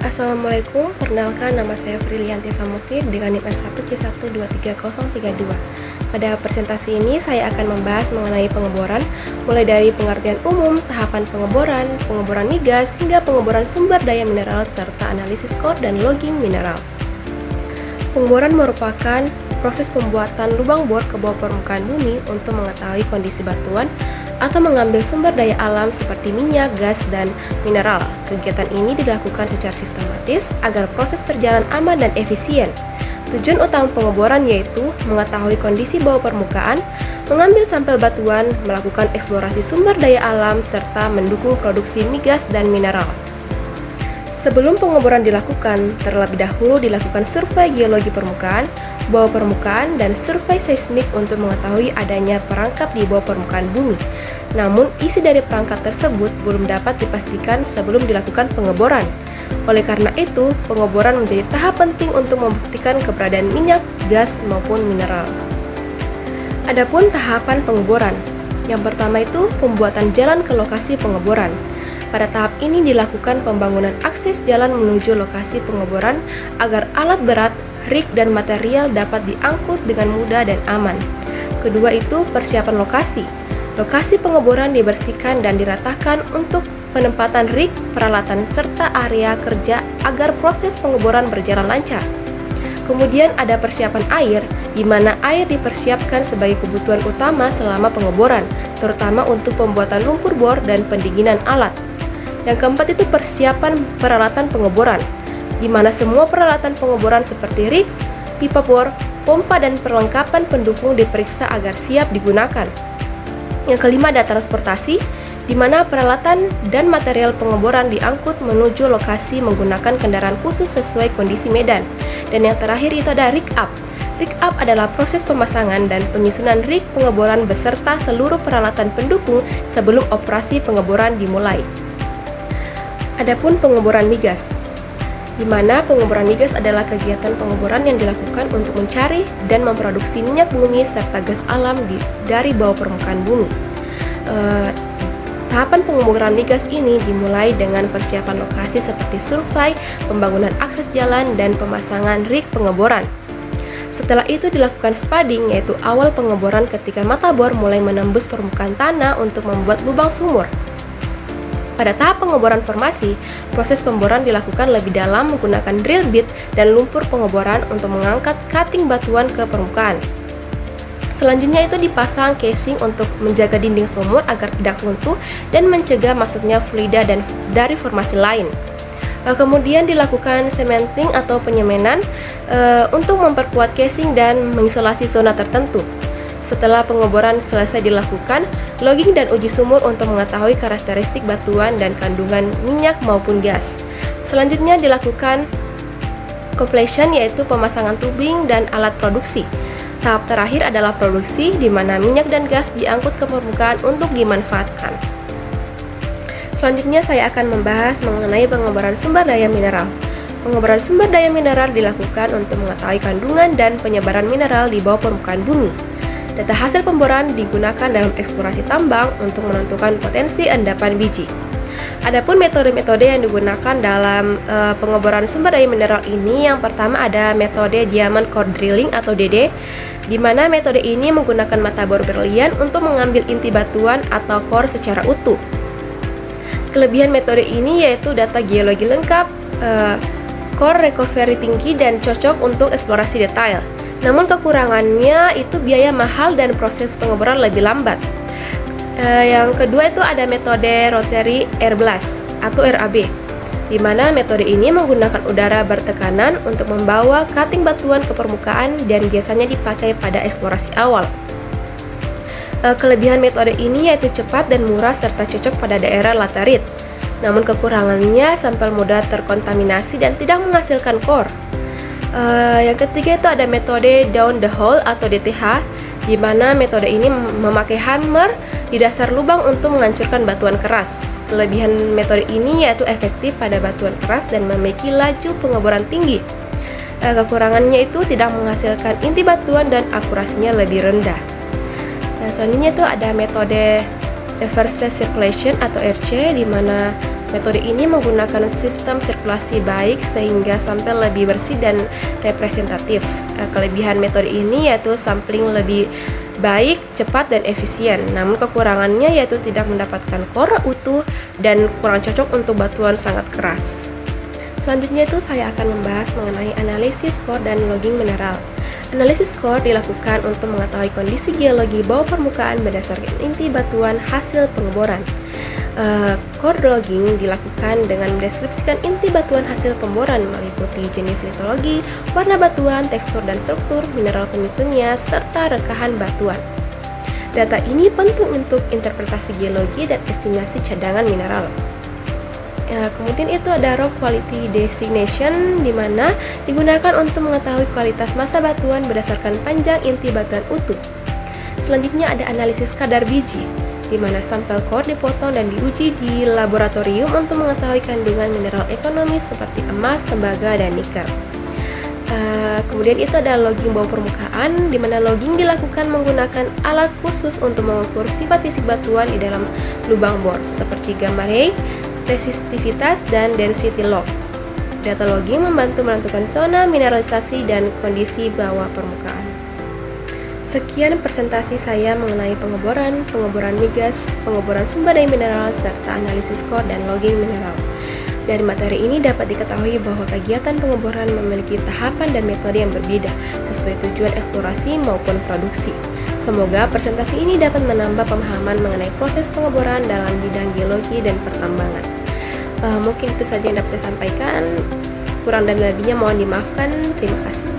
Assalamualaikum, perkenalkan nama saya Frilianti Samosir dengan NIM R1C1230032. Pada presentasi ini saya akan membahas mengenai pengeboran, mulai dari pengertian umum, tahapan pengeboran migas, hingga pengeboran sumber daya mineral, serta analisis core dan logging mineral. Pengeboran merupakan proses pembuatan lubang bor ke bawah permukaan bumi untuk mengetahui kondisi batuan atau mengambil sumber daya alam seperti minyak, gas, dan mineral. Kegiatan ini dilakukan secara sistematis agar proses berjalan aman dan efisien. Tujuan utama pengeboran yaitu mengetahui kondisi bawah permukaan, mengambil sampel batuan, melakukan eksplorasi sumber daya alam, serta mendukung produksi migas dan mineral. Sebelum pengeboran dilakukan, terlebih dahulu dilakukan survei geologi permukaan, bawah permukaan, dan survei seismik untuk mengetahui adanya perangkap di bawah permukaan bumi. Namun, isi dari perangkap tersebut belum dapat dipastikan sebelum dilakukan pengeboran. Oleh karena itu, pengeboran menjadi tahap penting untuk membuktikan keberadaan minyak, gas, maupun mineral. Adapun tahapan pengeboran, yang pertama itu pembuatan jalan ke lokasi pengeboran. Pada tahap ini dilakukan pembangunan akses jalan menuju lokasi pengeboran agar alat berat, rig, dan material dapat diangkut dengan mudah dan aman. Kedua itu persiapan lokasi. Lokasi pengeboran dibersihkan dan diratakan untuk penempatan rig, peralatan, serta area kerja agar proses pengeboran berjalan lancar. Kemudian ada persiapan air, di mana air dipersiapkan sebagai kebutuhan utama selama pengeboran, terutama untuk pembuatan lumpur bor dan pendinginan alat. Yang keempat itu persiapan peralatan pengeboran, di mana semua peralatan pengeboran seperti rig, pipa bor, pompa, dan perlengkapan pendukung diperiksa agar siap digunakan. Yang kelima ada transportasi, di mana peralatan dan material pengeboran diangkut menuju lokasi menggunakan kendaraan khusus sesuai kondisi medan. Dan yang terakhir itu ada rig up. Rig up adalah proses pemasangan dan penyusunan rig pengeboran beserta seluruh peralatan pendukung sebelum operasi pengeboran dimulai. Adapun pengeboran migas, di mana pengeboran migas adalah kegiatan pengeboran yang dilakukan untuk mencari dan memproduksi minyak bumi serta gas alam dari bawah permukaan bumi. Tahapan pengeboran migas ini dimulai dengan persiapan lokasi seperti survei, pembangunan akses jalan, dan pemasangan rig pengeboran. Setelah itu dilakukan spudding, yaitu awal pengeboran ketika mata bor mulai menembus permukaan tanah untuk membuat lubang sumur. Pada tahap pengeboran formasi, proses pemboran dilakukan lebih dalam menggunakan drill bit dan lumpur pengeboran untuk mengangkat cutting batuan ke permukaan. Selanjutnya itu dipasang casing untuk menjaga dinding sumur agar tidak runtuh dan mencegah masuknya fluida dari formasi lain. Kemudian dilakukan cementing atau penyemanan untuk memperkuat casing dan mengisolasi zona tertentu. Setelah pengeboran selesai dilakukan, logging dan uji sumur untuk mengetahui karakteristik batuan dan kandungan minyak maupun gas. Selanjutnya dilakukan completion, yaitu pemasangan tubing dan alat produksi. Tahap terakhir adalah produksi, di mana minyak dan gas diangkut ke permukaan untuk dimanfaatkan. Selanjutnya saya akan membahas mengenai pengeboran sumber daya mineral. Pengeboran sumber daya mineral dilakukan untuk mengetahui kandungan dan penyebaran mineral di bawah permukaan bumi. Data hasil pemboran digunakan dalam eksplorasi tambang untuk menentukan potensi endapan biji. Adapun metode-metode yang digunakan dalam pengeboran sumber daya mineral ini, yang pertama ada metode diamond core drilling atau DD, di mana metode ini menggunakan mata bor berlian untuk mengambil inti batuan atau core secara utuh. Kelebihan metode ini yaitu data geologi lengkap, core recovery tinggi, dan cocok untuk eksplorasi detail. Namun kekurangannya itu biaya mahal dan proses pengeboran lebih lambat. Yang kedua itu ada metode rotary air blast atau RAB, di mana metode ini menggunakan udara bertekanan untuk membawa cutting batuan ke permukaan dan biasanya dipakai pada eksplorasi awal. Kelebihan metode ini yaitu cepat dan murah serta cocok pada daerah laterit. Namun kekurangannya sampel mudah terkontaminasi dan tidak menghasilkan core. Yang ketiga itu ada metode down the hole atau DTH, di mana metode ini memakai hammer di dasar lubang untuk menghancurkan batuan keras. Kelebihan metode ini yaitu efektif pada batuan keras dan memiliki laju pengeboran tinggi. Kekurangannya itu tidak menghasilkan inti batuan dan akurasinya lebih rendah. Selanjutnya itu ada metode reverse circulation atau RC, di mana Metode ini menggunakan sistem sirkulasi baik sehingga sampel lebih bersih dan representatif. Kelebihan metode ini yaitu sampling lebih baik, cepat, dan efisien. Namun kekurangannya yaitu tidak mendapatkan core utuh dan kurang cocok untuk batuan sangat keras. Selanjutnya itu saya akan membahas mengenai analisis core dan logging mineral. Analisis core dilakukan untuk mengetahui kondisi geologi bawah permukaan berdasarkan inti batuan hasil pengeboran. Core logging dilakukan dengan mendeskripsikan inti batuan hasil pemboran meliputi jenis litologi, warna batuan, tekstur dan struktur, mineral penyusunnya, serta rekahan batuan. Data ini penting untuk interpretasi geologi dan estimasi cadangan mineral. Kemudian itu ada rock quality designation, di mana digunakan untuk mengetahui kualitas massa batuan berdasarkan panjang inti batuan utuh. Selanjutnya ada analisis kadar biji, di mana sampel core dipotong dan diuji di laboratorium untuk mengetahui kandungan mineral ekonomis seperti emas, tembaga, dan nikel. Kemudian itu ada logging bawah permukaan, di mana logging dilakukan menggunakan alat khusus untuk mengukur sifat fisik batuan di dalam lubang bor, seperti gamma ray, resistivitas, dan density log. Data logging membantu menentukan zona mineralisasi dan kondisi bawah permukaan. Sekian presentasi saya mengenai pengeboran migas, pengeboran sumber daya mineral, serta analisis core dan logging mineral. Dari materi ini dapat diketahui bahwa kegiatan pengeboran memiliki tahapan dan metode yang berbeda sesuai tujuan eksplorasi maupun produksi. Semoga presentasi ini dapat menambah pemahaman mengenai proses pengeboran dalam bidang geologi dan pertambangan. Mungkin itu saja yang dapat saya sampaikan. Kurang dan lebihnya mohon dimaafkan. Terima kasih.